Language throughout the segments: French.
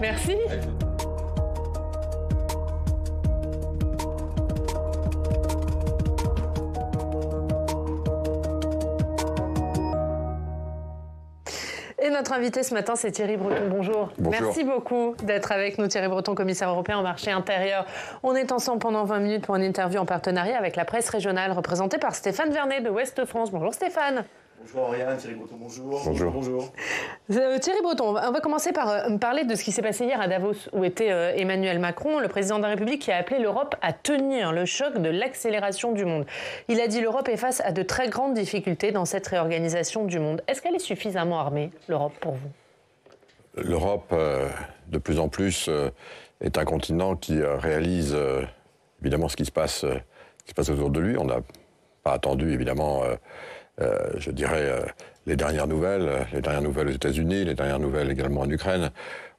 Merci. Et notre invité ce matin, c'est Thierry Breton. Bonjour. Bonjour. Merci beaucoup d'être avec nous, Thierry Breton, commissaire européen au marché intérieur. On est ensemble pendant 20 minutes pour une interview en partenariat avec la presse régionale, représentée par Stéphane Vernet de Ouest France. Bonjour Stéphane. Bonjour Oriane, Thierry Breton, bonjour. Bonjour. Thierry Breton, on va commencer par me parler de ce qui s'est passé hier à Davos, où était Emmanuel Macron, le président de la République, qui a appelé l'Europe à tenir le choc de l'accélération du monde. Il a dit l'Europe est face à de très grandes difficultés dans cette réorganisation du monde. Est-ce qu'elle est suffisamment armée, l'Europe, pour vous ? L'Europe, de plus en plus, est un continent qui réalise évidemment ce qui se passe autour de lui. On n'a pas attendu, évidemment, je dirais, les dernières nouvelles aux États-Unis, les dernières nouvelles également en Ukraine,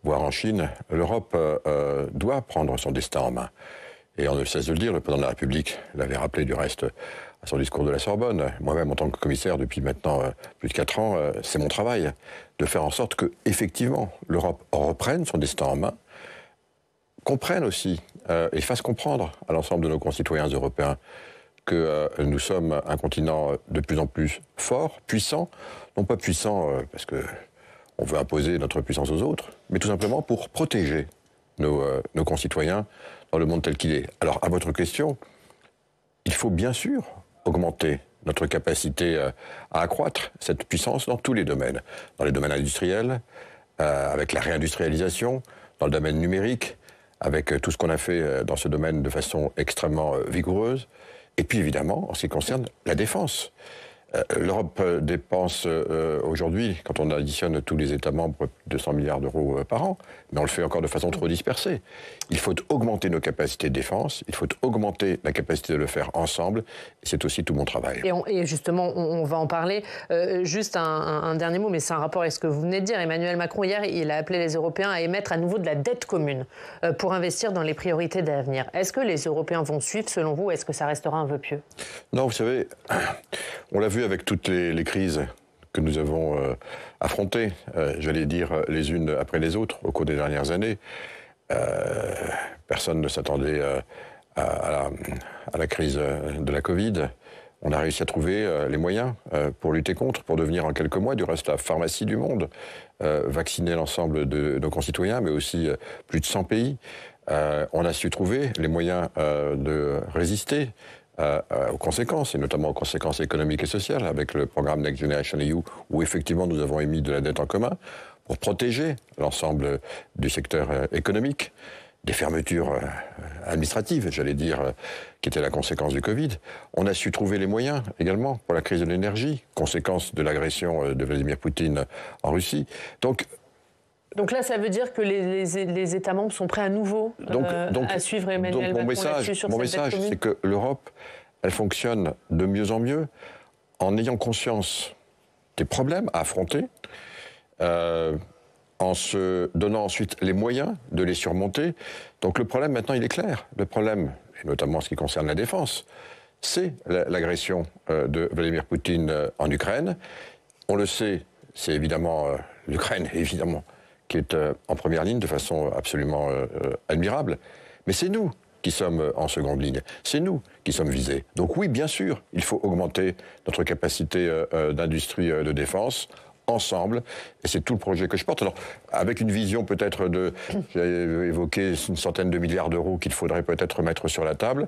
voire en Chine. L'Europe doit prendre son destin en main. Et on ne cesse de le dire, le président de la République l'avait rappelé du reste à son discours de la Sorbonne. Moi-même, en tant que commissaire depuis maintenant plus de 4 ans, c'est mon travail de faire en sorte que, effectivement, l'Europe reprenne son destin en main, comprenne aussi et fasse comprendre à l'ensemble de nos concitoyens européens que nous sommes un continent de plus en plus fort, puissant, non pas puissant parce qu'on veut imposer notre puissance aux autres, mais tout simplement pour protéger nos concitoyens dans le monde tel qu'il est. Alors, à votre question, il faut bien sûr augmenter notre capacité à accroître cette puissance dans tous les domaines. Dans les domaines industriels, avec la réindustrialisation, dans le domaine numérique, avec tout ce qu'on a fait dans ce domaine de façon extrêmement vigoureuse, et puis évidemment, en ce qui concerne la défense. L'Europe dépense aujourd'hui, quand on additionne tous les États membres, 200 milliards d'euros par an, mais on le fait encore de façon trop dispersée. Il faut augmenter nos capacités de défense, il faut augmenter la capacité de le faire ensemble, et c'est aussi tout mon travail. Et justement, on va en parler. Juste un dernier mot, mais c'est un rapport avec ce que vous venez de dire. Emmanuel Macron, hier, il a appelé les Européens à émettre à nouveau de la dette commune pour investir dans les priorités d'avenir. Est-ce que les Européens vont suivre, selon vous, ou est-ce que ça restera un vœu pieux ? Non, vous savez, on l'a vu avec toutes les crises que nous avons affrontées, j'allais dire les unes après les autres au cours des dernières années. Personne ne s'attendait à la crise de la Covid. On a réussi à trouver les moyens pour lutter contre, pour devenir en quelques mois, du reste, la pharmacie du monde, vacciner l'ensemble de nos concitoyens, mais aussi plus de 100 pays. On a su trouver les moyens de résister aux conséquences, et notamment aux conséquences économiques et sociales, avec le programme Next Generation EU, où effectivement nous avons émis de la dette en commun pour protéger l'ensemble du secteur économique, des fermetures administratives, j'allais dire, qui étaient la conséquence du Covid. On a su trouver les moyens également pour la crise de l'énergie, conséquence de l'agression de Vladimir Poutine en Russie. Donc là, ça veut dire que les États membres sont prêts à nouveau à suivre Emmanuel Macron là-dessus sur cette dette commune ? Mon message, c'est que l'Europe, elle fonctionne de mieux en mieux en ayant conscience des problèmes à affronter, en se donnant ensuite les moyens de les surmonter. Donc le problème, maintenant, il est clair. Le problème, et notamment en ce qui concerne la défense, c'est l'agression de Vladimir Poutine en Ukraine. On le sait, c'est évidemment l'Ukraine, évidemment, qui est en première ligne de façon absolument admirable. Mais c'est nous qui sommes en seconde ligne. C'est nous qui sommes visés. Donc oui, bien sûr, il faut augmenter notre capacité d'industrie de défense ensemble, et c'est tout le projet que je porte. Alors, avec une vision peut-être de, j'ai évoqué une centaine de milliards d'euros qu'il faudrait peut-être mettre sur la table.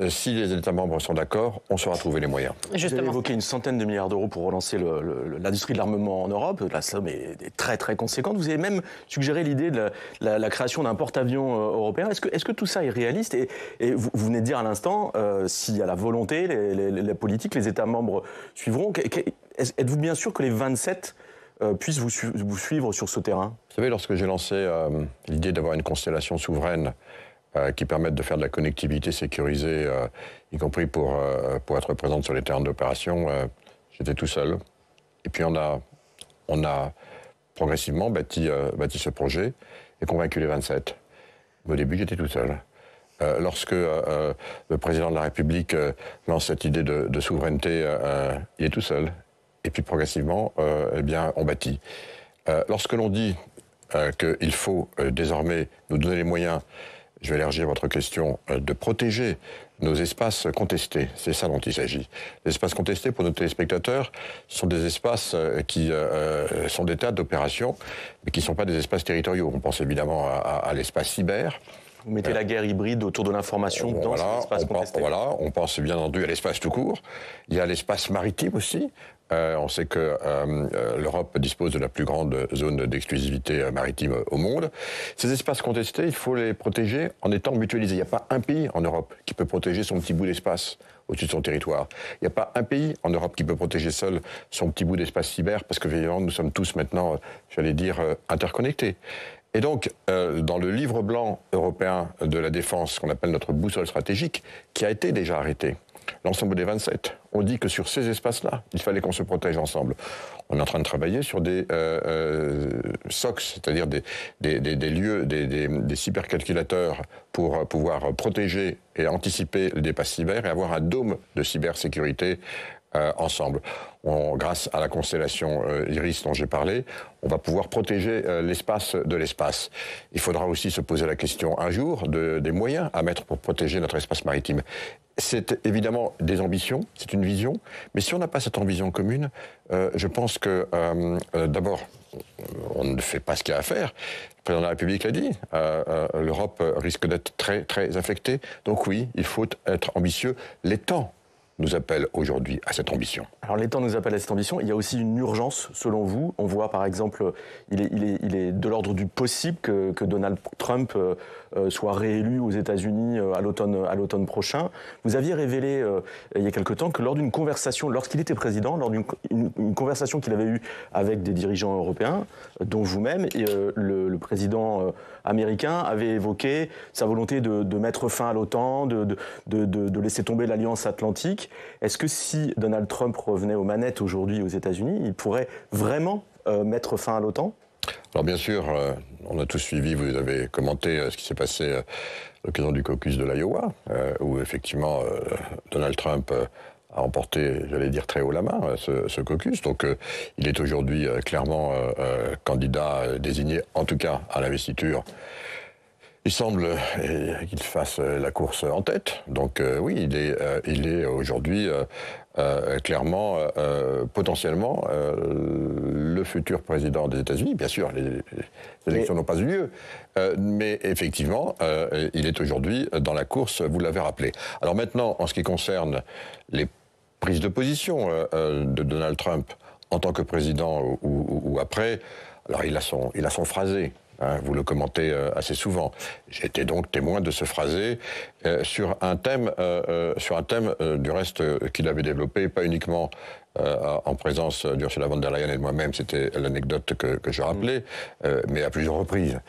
Si les États membres sont d'accord, on saura trouver les moyens. Justement. Vous avez évoqué une centaine de milliards d'euros pour relancer l'industrie de l'armement en Europe. La somme est très très conséquente. Vous avez même suggéré l'idée de la création d'un porte-avions européen. Est-ce que tout ça est réaliste ? Et vous venez de dire à l'instant, s'il y a la volonté, la politique, les États membres suivront. Êtes-vous bien sûr que les 27 puissent vous suivre sur ce terrain ? Vous savez, lorsque j'ai lancé l'idée d'avoir une constellation souveraine qui permette de faire de la connectivité sécurisée, y compris pour être présente sur les terrains d'opération, j'étais tout seul. Et puis on a progressivement bâti ce projet et convaincu les 27. Au début, j'étais tout seul. Lorsque le président de la République lance cette idée de souveraineté, il est tout seul. Et puis progressivement, on bâtit. Lorsque l'on dit qu'il faut désormais nous donner les moyens, je vais élargir votre question, de protéger nos espaces contestés. C'est ça dont il s'agit. Les espaces contestés, pour nos téléspectateurs, sont des espaces qui sont des théâtres d'opération, mais qui ne sont pas des espaces territoriaux. On pense évidemment à l'espace cyber. Vous mettez la guerre hybride autour de l'information dans cet espace contesté. Voilà, on pense bien entendu à l'espace tout court. Il y a l'espace maritime aussi. On sait que l'Europe dispose de la plus grande zone d'exclusivité maritime au monde. Ces espaces contestés, il faut les protéger en étant mutualisés. Il n'y a pas un pays en Europe qui peut protéger son petit bout d'espace au-dessus de son territoire. Il n'y a pas un pays en Europe qui peut protéger seul son petit bout d'espace cyber, parce que évidemment, nous sommes tous maintenant, j'allais dire, interconnectés. Et donc, dans le livre blanc européen de la défense, qu'on appelle notre boussole stratégique, qui a été déjà arrêté, l'ensemble des 27, on dit que sur ces espaces-là, il fallait qu'on se protège ensemble. On est en train de travailler sur des SOCs, c'est-à-dire des lieux, des cybercalculateurs pour pouvoir protéger et anticiper les dépasses cyber et avoir un dôme de cybersécurité ensemble. Grâce à la constellation Iris dont j'ai parlé, on va pouvoir protéger l'espace de l'espace. Il faudra aussi se poser la question un jour des moyens à mettre pour protéger notre espace maritime. C'est évidemment des ambitions, c'est une vision, mais si on n'a pas cette ambition commune, je pense que d'abord, on ne fait pas ce qu'il y a à faire. Le président de la République l'a dit, l'Europe risque d'être très, très affectée. Donc oui, il faut être ambitieux. Les temps nous appelle aujourd'hui à cette ambition. Alors les temps nous appellent à cette ambition. Il y a aussi une urgence, selon vous. On voit par exemple, il est de l'ordre du possible que Donald Trump soit réélu aux États-Unis à l'automne prochain. Vous aviez révélé il y a quelque temps que lors d'une conversation, lorsqu'il était président, lors d'une conversation qu'il avait eue avec des dirigeants européens, dont vous-même, le président américain avait évoqué sa volonté de mettre fin à l'OTAN, de laisser tomber l'Alliance Atlantique. Est-ce que si Donald Trump revenait aux manettes aujourd'hui aux États-Unis, il pourrait vraiment mettre fin à l'OTAN ? Alors bien sûr, on a tous suivi, vous avez commenté ce qui s'est passé à l'occasion du caucus de l'Iowa, où effectivement Donald Trump a emporté, j'allais dire très haut la main, ce caucus. Donc il est aujourd'hui clairement candidat désigné, en tout cas à l'investiture. Il semble qu'il fasse la course en tête. Donc oui, il est aujourd'hui clairement, potentiellement, le futur président des États-Unis. Bien sûr, les élections n'ont pas eu lieu. Mais effectivement, il est aujourd'hui dans la course, vous l'avez rappelé. Alors maintenant, en ce qui concerne les prises de position de Donald Trump en tant que président ou après, alors il a son phrasé. Vous le commentez assez souvent. J'ai été donc témoin de ce phrasé sur un thème du reste qu'il avait développé, pas uniquement en présence d'Ursula von der Leyen et de moi-même, c'était l'anecdote que je rappelais, mais à plusieurs reprises,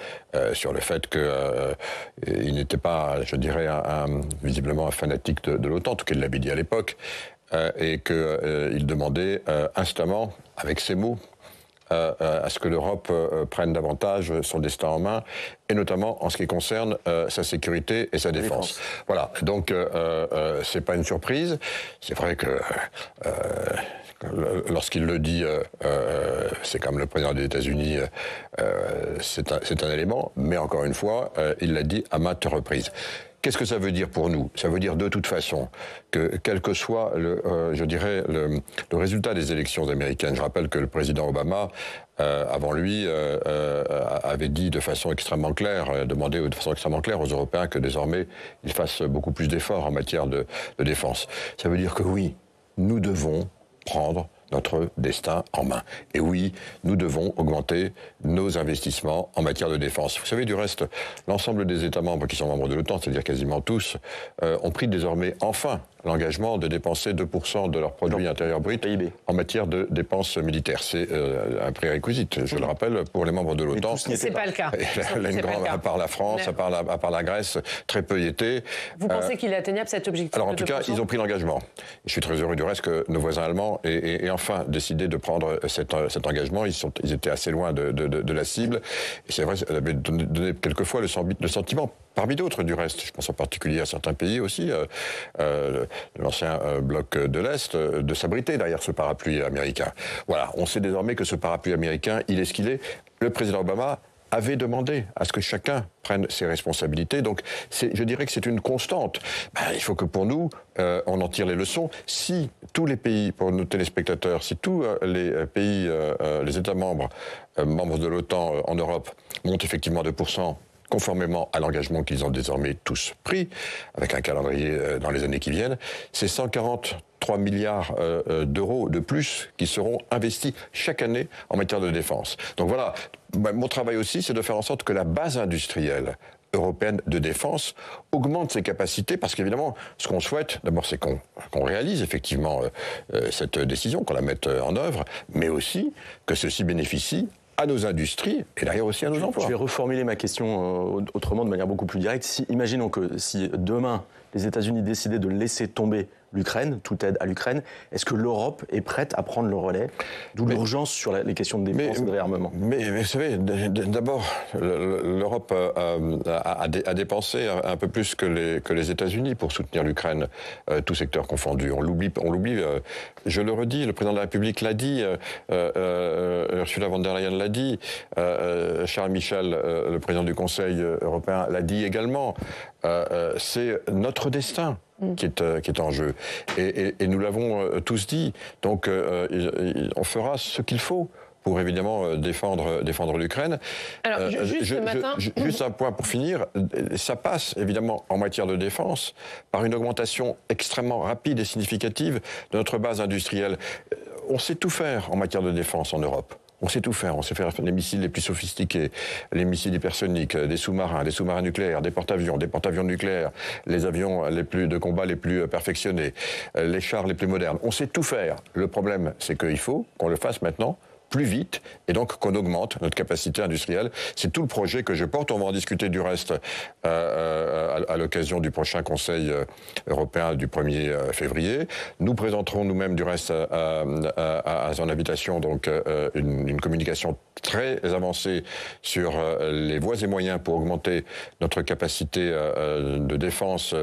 sur le fait qu'il n'était pas, je dirais, visiblement un fanatique de l'OTAN, en tout cas il l'avait dit à l'époque, et qu'il demandait instamment, avec ces mots, à ce que l'Europe prenne davantage son destin en main, et notamment en ce qui concerne sa sécurité et sa défense. Voilà, donc c'est pas une surprise. C'est vrai que lorsqu'il le dit, c'est comme le président des États-Unis, c'est un élément, mais encore une fois, il l'a dit à maintes reprises. Qu'est-ce que ça veut dire pour nous ? Ça veut dire de toute façon que, quel que soit le résultat des élections américaines, je rappelle que le président Obama, avant lui, avait dit de façon extrêmement claire, demandé de façon extrêmement claire aux Européens que désormais ils fassent beaucoup plus d'efforts en matière de défense. Ça veut dire que oui, nous devons prendre notre destin en main. Et oui, nous devons augmenter nos investissements en matière de défense. Vous savez, du reste, l'ensemble des États membres qui sont membres de l'OTAN, c'est-à-dire quasiment tous, ont pris désormais enfin l'engagement de dépenser 2% de leur produit intérieur brut PIB en matière de dépenses militaires. C'est un prérequisite, je le rappelle, pour les membres de l'OTAN. C'est pas le cas. À part la France, à part la Grèce, très peu y étaient. Vous pensez qu'il est atteignable cet objectif? Alors en tout cas, ils ont pris l'engagement. Je suis très heureux du reste que nos voisins allemands aient enfin décidé de prendre cet engagement. Ils étaient assez loin de la cible. Et c'est vrai, ça avait donné quelquefois le sentiment, parmi d'autres du reste, je pense en particulier à certains pays aussi, l'ancien bloc de l'Est, de s'abriter derrière ce parapluie américain. Voilà, on sait désormais que ce parapluie américain, il est ce qu'il est. Le président Obama avait demandé à ce que chacun prenne ses responsabilités. Donc, je dirais que c'est une constante. Il faut que pour nous, on en tire les leçons. Si tous les pays, pour nos téléspectateurs, si tous les pays, les États membres, membres de l'OTAN en Europe, montent effectivement 2%, conformément à l'engagement qu'ils ont désormais tous pris, avec un calendrier dans les années qui viennent, c'est 143 milliards d'euros de plus qui seront investis chaque année en matière de défense. Donc voilà, mon travail aussi, c'est de faire en sorte que la base industrielle européenne de défense augmente ses capacités, parce qu'évidemment, ce qu'on souhaite, d'abord, c'est qu'on réalise effectivement cette décision, qu'on la mette en œuvre, mais aussi que ceci bénéficie à nos industries et derrière aussi à nos emplois. Je vais reformuler ma question autrement, de manière beaucoup plus directe. Imaginons que si demain, les États-Unis décidaient de laisser tomber l'Ukraine, toute aide à l'Ukraine, est-ce que l'Europe est prête à prendre le relais? D'où l'urgence sur les questions de défense et de réarmement. Mais vous savez, d'abord, l'Europe a dépensé un peu plus que les États-Unis pour soutenir l'Ukraine, tout secteur confondu. On l'oublie. Je le redis, le président de la République l'a dit, Ursula von der Leyen l'a dit, Charles Michel, le président du Conseil européen, l'a dit également. C'est notre destin qui est en jeu. Et nous l'avons tous dit. Donc on fera ce qu'il faut pour évidemment défendre l'Ukraine. Alors, juste un point pour finir. Ça passe évidemment en matière de défense par une augmentation extrêmement rapide et significative de notre base industrielle. On sait tout faire en matière de défense en Europe. On sait tout faire. On sait faire les missiles les plus sophistiqués, les missiles hypersoniques, des sous-marins nucléaires, des porte-avions nucléaires, les avions de combat les plus perfectionnés, les chars les plus modernes. On sait tout faire. Le problème, c'est qu'il faut qu'on le fasse maintenant plus vite, et donc qu'on augmente notre capacité industrielle. C'est tout le projet que je porte. On va en discuter du reste à l'occasion du prochain Conseil européen du 1er février. Nous présenterons nous-mêmes du reste à son invitation donc une communication très avancée sur les voies et moyens pour augmenter notre capacité de défense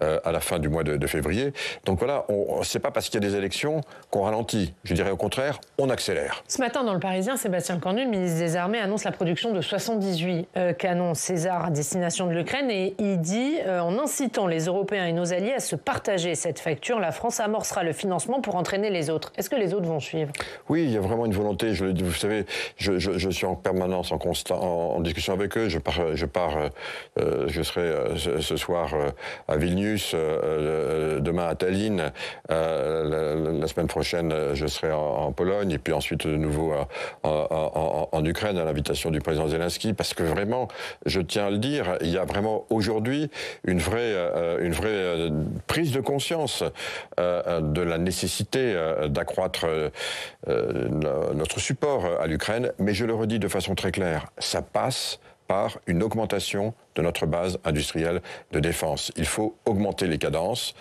à la fin du mois de février. Donc voilà, c'est pas parce qu'il y a des élections qu'on ralentit. Je dirais au contraire, on accélère. Ce matin, dans Le Parisien, Sébastien Cornu, le ministre des Armées, annonce la production de 78 canons César à destination de l'Ukraine, et il dit, en incitant les Européens et nos alliés à se partager cette facture, la France amorcera le financement pour entraîner les autres. Est-ce que les autres vont suivre? Oui, il y a vraiment une volonté. Vous savez, je suis en permanence en discussion avec eux. Je serai ce soir à Vilnius, demain à Tallinn, la semaine prochaine je serai en Pologne, et puis ensuite de nouveau en Ukraine à l'invitation du président Zelensky, parce que vraiment, je tiens à le dire, il y a vraiment aujourd'hui une vraie prise de conscience de la nécessité d'accroître notre support à l'Ukraine, mais je le redis de façon très claire, ça passe par une augmentation de notre base industrielle de défense. Il faut augmenter les cadences.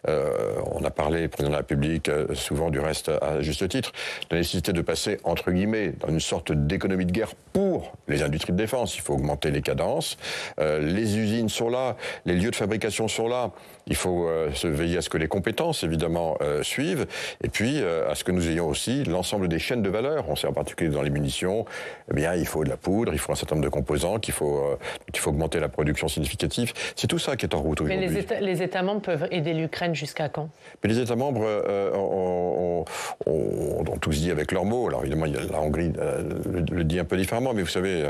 On a parlé, le président de la République, souvent du reste à juste titre, de la nécessité de passer, entre guillemets, dans une sorte d'économie de guerre pour les industries de défense. Il faut augmenter les cadences. Les usines sont là, les lieux de fabrication sont là. Il faut se veiller à ce que les compétences, évidemment, suivent. Et puis, à ce que nous ayons aussi l'ensemble des chaînes de valeur. On sait en particulier dans les munitions, eh bien, il faut de la poudre, il faut un certain nombre de composants, qu'il faut augmenter la production significative. C'est tout ça qui est en route aujourd'hui. Mais les États membres peuvent aider l'Ukraine jusqu'à quand? Mais les États membres ont tous dit avec leurs mots. Alors évidemment, la Hongrie le dit un peu différemment, mais vous savez,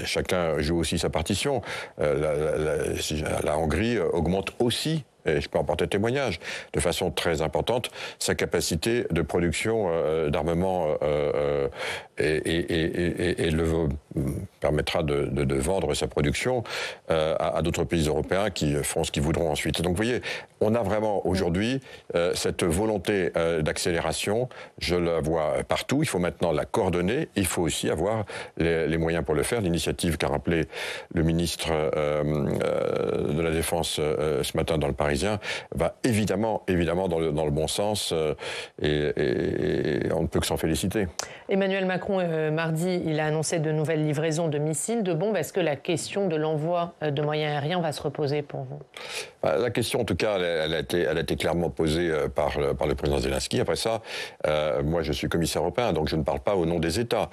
chacun joue aussi sa partition. La Hongrie augmente aussi, et je peux en porter témoignage, de façon très importante, sa capacité de production d'armement et le permettra de vendre sa production à d'autres pays européens qui feront ce qu'ils voudront ensuite. Donc vous voyez, on a vraiment aujourd'hui cette volonté d'accélération, je la vois partout, il faut maintenant la coordonner, il faut aussi avoir les moyens pour le faire. L'initiative qu'a rappelé le ministre de la Défense ce matin dans Le Parisien va évidemment dans le bon sens et on ne peut que s'en féliciter. Emmanuel Macron, mardi, il a annoncé de nouvelles livraisons de missiles, de bombes. Est-ce que la question de l'envoi de moyens aériens va se reposer pour vous? La question, en tout cas, elle a été clairement posée par le président Zelensky. Après ça, moi, je suis commissaire européen, donc je ne parle pas au nom des États.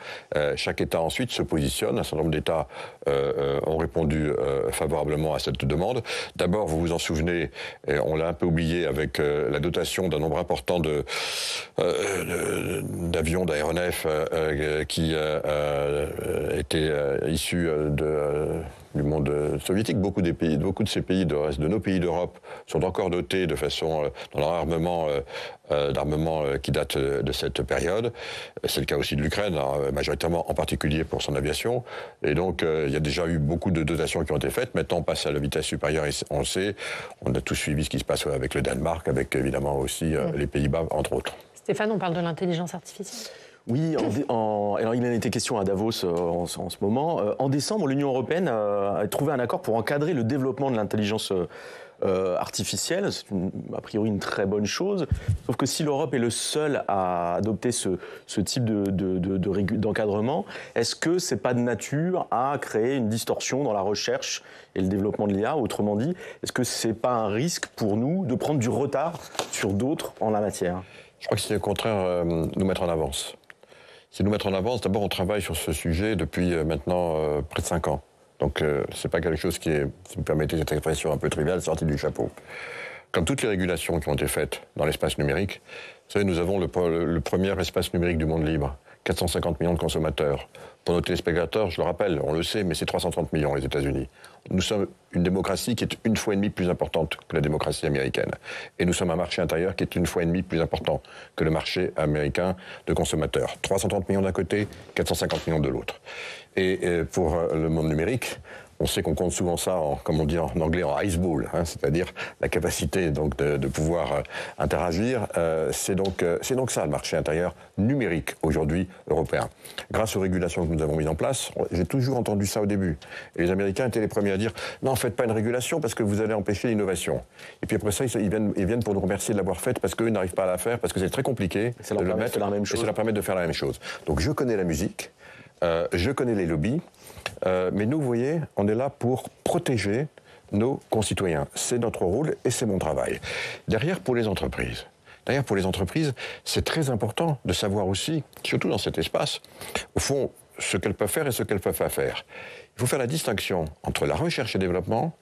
Chaque État ensuite se positionne. Un certain nombre d'États ont répondu favorablement à cette demande. D'abord, vous vous en souvenez, on l'a un peu oublié avec la dotation d'un nombre important d'avions, d'aéronefs qui étaient issus du monde soviétique. Beaucoup de ces pays, de nos pays d'Europe, sont encore dotés de façon dans leur armement d'armement qui date de cette période. C'est le cas aussi de l'Ukraine, majoritairement en particulier pour son aviation. Et donc il y a déjà eu beaucoup de dotations qui ont été faites. Maintenant on passe à la vitesse supérieure et on le sait. On a tous suivi ce qui se passe avec le Danemark, avec évidemment aussi les Pays-Bas, entre autres. Stéphane, on parle de l'intelligence artificielle. Oui, alors il en était question à Davos en ce moment. En décembre, l'Union européenne a trouvé un accord pour encadrer le développement de l'intelligence artificielle. C'est a priori une très bonne chose. Sauf que si l'Europe est le seul à adopter ce type d'encadrement, est-ce que c'est pas de nature à créer une distorsion dans la recherche et le développement de l'IA? Autrement dit, est-ce que c'est pas un risque pour nous de prendre du retard sur d'autres en la matière? Je crois que c'est au contraire nous mettre en avance. C'est nous mettre en avance. D'abord, on travaille sur ce sujet depuis maintenant près de 5 ans. Donc, c'est pas quelque chose qui est, si vous permettez cette expression un peu triviale, sorti du chapeau. Comme toutes les régulations qui ont été faites dans l'espace numérique, vous savez, nous avons le premier espace numérique du monde libre. 450 millions de consommateurs. Pour nos téléspectateurs, je le rappelle, on le sait, mais c'est 330 millions les États-Unis. Nous sommes une démocratie qui est 1,5 fois plus importante que la démocratie américaine. Et nous sommes un marché intérieur qui est 1,5 fois plus important que le marché américain de consommateurs. 330 millions d'un côté, 450 millions de l'autre. Et pour le monde numérique, on sait qu'on compte souvent ça, comme on dit en anglais, en ice ball, c'est-à-dire la capacité donc de pouvoir interagir. C'est donc ça le marché intérieur numérique aujourd'hui européen. Grâce aux régulations que nous avons mises en place, j'ai toujours entendu ça au début. Et les Américains étaient les premiers à dire non, faites pas une régulation parce que vous allez empêcher l'innovation. Et puis après ça, ils viennent pour nous remercier de l'avoir faite parce qu'eux n'arrivent pas à la faire, parce que c'est très compliqué de le mettre, et ça leur permet de faire la même chose. Donc je connais la musique, je connais les lobbies. Mais nous, vous voyez, on est là pour protéger nos concitoyens. C'est notre rôle et c'est mon travail. Derrière, pour les entreprises, c'est très important de savoir aussi, surtout dans cet espace, au fond, ce qu'elles peuvent faire et ce qu'elles peuvent pas faire. Il faut faire la distinction entre la recherche et développement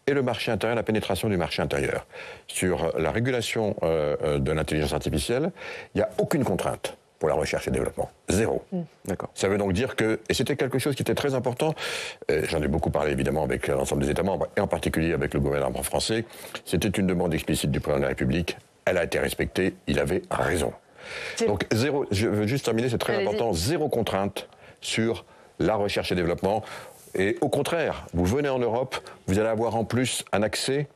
et le marché intérieur, la pénétration du marché intérieur. Sur la régulation de l'intelligence artificielle, il n'y a aucune contrainte pour la recherche et développement. Zéro. D'accord. Ça veut donc dire que, et c'était quelque chose qui était très important, j'en ai beaucoup parlé évidemment avec l'ensemble des États membres, et en particulier avec le gouvernement français, c'était une demande explicite du président de la République, elle a été respectée, il avait raison. Donc zéro, je veux juste terminer, c'est très important, zéro contrainte sur la recherche et développement, et au contraire, vous venez en Europe, vous allez avoir en plus un accès,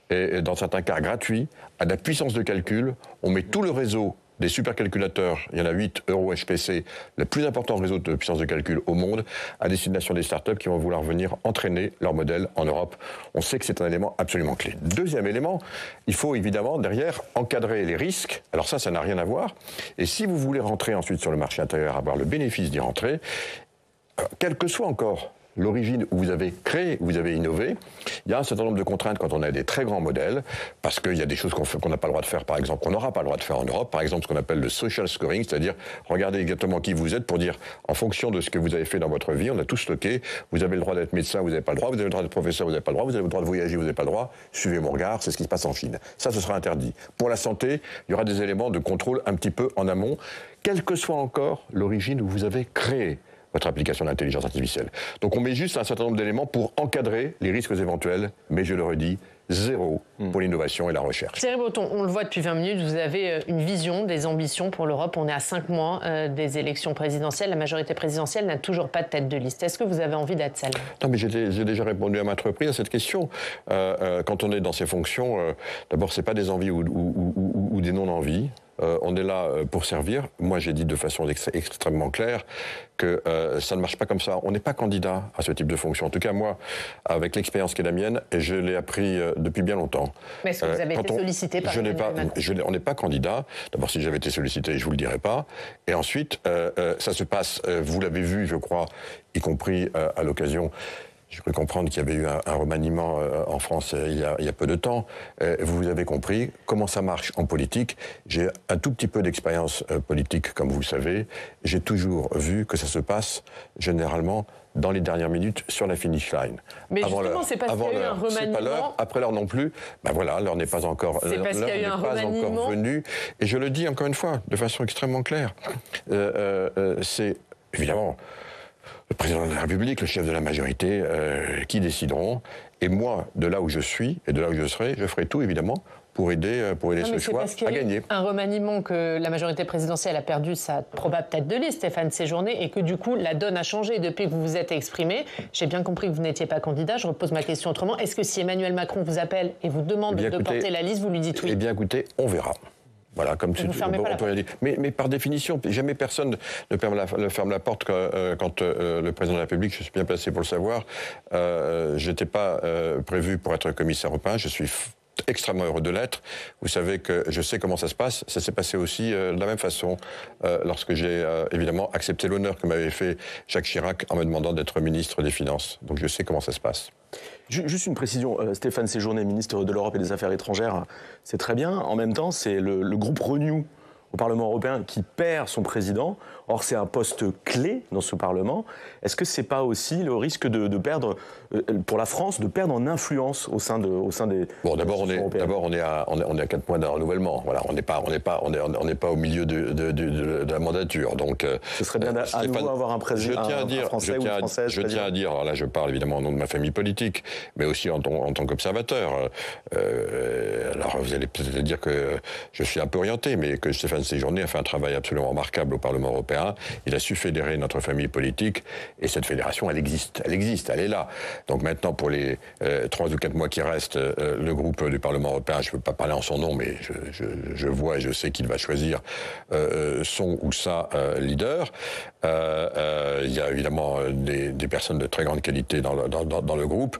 et dans certains cas gratuit, à de la puissance de calcul, on met tout le réseau des supercalculateurs, il y en a 8, EuroHPC, le plus important réseau de puissance de calcul au monde, à destination des startups qui vont vouloir venir entraîner leur modèle en Europe. On sait que c'est un élément absolument clé. Deuxième élément, il faut évidemment derrière encadrer les risques. Alors ça n'a rien à voir. Et si vous voulez rentrer ensuite sur le marché intérieur, avoir le bénéfice d'y rentrer, quel que soit encore l'origine où vous avez créé, où vous avez innové, il y a un certain nombre de contraintes quand on a des très grands modèles, parce qu'il y a des choses qu'on n'a pas le droit de faire, par exemple, qu'on n'aura pas le droit de faire en Europe, par exemple ce qu'on appelle le social scoring, c'est-à-dire regarder exactement qui vous êtes pour dire, en fonction de ce que vous avez fait dans votre vie, on a tout stocké, vous avez le droit d'être médecin, vous n'avez pas le droit, vous avez le droit d'être professeur, vous n'avez pas le droit, vous avez le droit de voyager, vous n'avez pas le droit, suivez mon regard, c'est ce qui se passe en Chine. Ça, ce sera interdit. Pour la santé, il y aura des éléments de contrôle un petit peu en amont, quelle que soit encore l'origine où vous avez créé votre application d'intelligence artificielle. Donc on met juste un certain nombre d'éléments pour encadrer les risques éventuels, mais je le redis, zéro pour l'innovation et la recherche. Thierry Breton, on le voit depuis 20 minutes, vous avez une vision, des ambitions pour l'Europe. On est à 5 mois des élections présidentielles. La majorité présidentielle n'a toujours pas de tête de liste. Est-ce que vous avez envie d'être celle? Non, mais j'ai déjà répondu à maintes reprises à cette question. Quand on est dans ces fonctions, d'abord, c'est pas des envies ou des non-envies. On est là pour servir. Moi, j'ai dit de façon extrêmement claire que ça ne marche pas comme ça. On n'est pas candidat à ce type de fonction. En tout cas, moi, avec l'expérience qui est la mienne, et je l'ai appris depuis bien longtemps. Mais est-ce que vous avez été sollicité par Emmanuel Macron ? On n'est pas candidat. D'abord, si j'avais été sollicité, je vous le dirais pas. Et ensuite, ça se passe, vous l'avez vu, je crois, y compris à l'occasion J'ai cru comprendre qu'il y avait eu un remaniement en France il y a peu de temps. Vous avez compris comment ça marche en politique. J'ai un tout petit peu d'expérience politique, comme vous le savez. J'ai toujours vu que ça se passe généralement dans les dernières minutes sur la finish line. Mais justement, c'est parce qu'il y a eu un remaniement. C'est pas l'heure, après l'heure non plus. Ben voilà, l'heure n'est pas encore venue. Et je le dis encore une fois, de façon extrêmement claire. C'est évidemment le président de la République, le chef de la majorité, qui décideront. Et moi, de là où je suis et de là où je serai, je ferai tout, évidemment, pour aider ce choix à gagner. Un remaniement que la majorité présidentielle a perdu sa probable tête de liste, Stéphane Séjourné, et que du coup, la donne a changé depuis que vous vous êtes exprimé. J'ai bien compris que vous n'étiez pas candidat. Je repose ma question autrement. Est-ce que si Emmanuel Macron vous appelle et vous demande de porter la liste, vous lui dites oui? Eh bien, écoutez, on verra. Voilà, comme on peut dire. Mais par définition, jamais personne ne ferme la porte quand le président de la République, je suis bien placé pour le savoir, je n'étais pas prévu pour être commissaire européen, je suis extrêmement heureux de l'être. Vous savez que je sais comment ça se passe. Ça s'est passé aussi de la même façon lorsque j'ai évidemment accepté l'honneur que m'avait fait Jacques Chirac en me demandant d'être ministre des Finances. Donc je sais comment ça se passe. Juste une précision, Stéphane Séjourné, ministre de l'Europe et des Affaires étrangères, c'est très bien. En même temps, c'est le groupe Renew au Parlement européen qui perd son président. Or, c'est un poste clé dans ce Parlement. Est-ce que c'est pas aussi le risque de perdre, pour la France, de perdre en influence au sein des... Bon, d'abord, on est à 4 mois d'un renouvellement. Voilà, on n'est pas au milieu de la mandature. Donc, ce serait bien à nouveau avoir un président français ou une française. Je tiens à dire, alors là, je parle évidemment au nom de ma famille politique, mais aussi en tant qu'observateur. Alors, vous allez peut-être dire que je suis un peu orienté, mais que Stéphane Séjourné a fait un travail absolument remarquable au Parlement européen. Il a su fédérer notre famille politique et cette fédération, elle existe, elle est là. Donc maintenant, pour les 3 ou 4 mois qui restent, le groupe du Parlement européen, je ne peux pas parler en son nom, mais je vois et je sais qu'il va choisir son ou sa leader. Il y a évidemment des personnes de très grande qualité dans le groupe.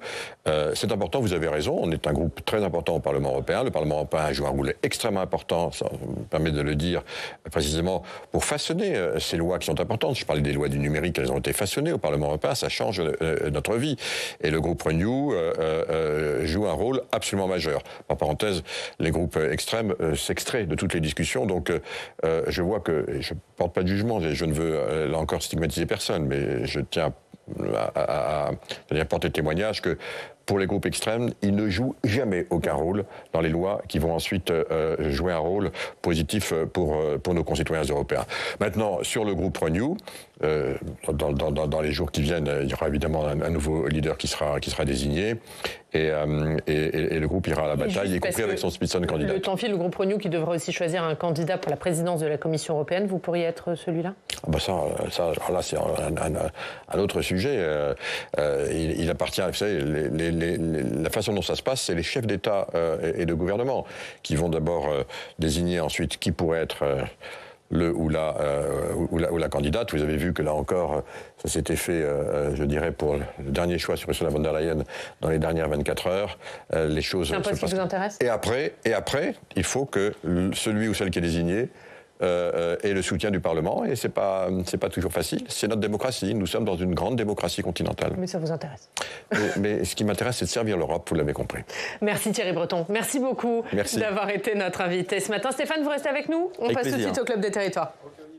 C'est important, vous avez raison, on est un groupe très important au Parlement européen. Le Parlement européen joue un rôle extrêmement important, ça me permet de le dire précisément, pour façonner ces lois qui sont importantes. Je parlais des lois du numérique, elles ont été façonnées au Parlement européen, ça change notre vie. Et le groupe Renew joue un rôle absolument majeur. En parenthèse, les groupes extrêmes s'extraient de toutes les discussions, donc je vois que, je ne porte pas de jugement, je ne veux là encore stigmatiser personne, mais je tiens à porter témoignage que pour les groupes extrêmes, ils ne jouent jamais aucun rôle dans les lois qui vont ensuite jouer un rôle positif pour nos concitoyens européens. Maintenant, sur le groupe Renew, dans les jours qui viennent, il y aura évidemment un nouveau leader qui sera désigné et le groupe ira à la bataille, y compris avec son Spitzenkandidat. Le temps file, le groupe Renew qui devra aussi choisir un candidat pour la présidence de la Commission européenne. Vous pourriez être celui-là? Là, c'est un autre sujet. Il appartient, vous savez, la façon dont ça se passe, c'est les chefs d'État et de gouvernement qui vont d'abord désigner ensuite qui pourrait être le ou la candidate. Vous avez vu que là encore, ça s'était fait, je dirais, pour le dernier choix sur Ursula von der Leyen dans les dernières 24 heures. Les choses. C'est un poste qui vous intéresse ? Et après, il faut que celui ou celle qui est désigné et le soutien du Parlement, et c'est pas toujours facile. C'est notre démocratie. Nous sommes dans une grande démocratie continentale. Mais ça vous intéresse. mais ce qui m'intéresse, c'est de servir l'Europe, vous l'avez compris. Merci Thierry Breton. Merci beaucoup d'avoir été notre invité ce matin. Stéphane, vous restez avec nous ? On passe tout de suite au Club des Territoires.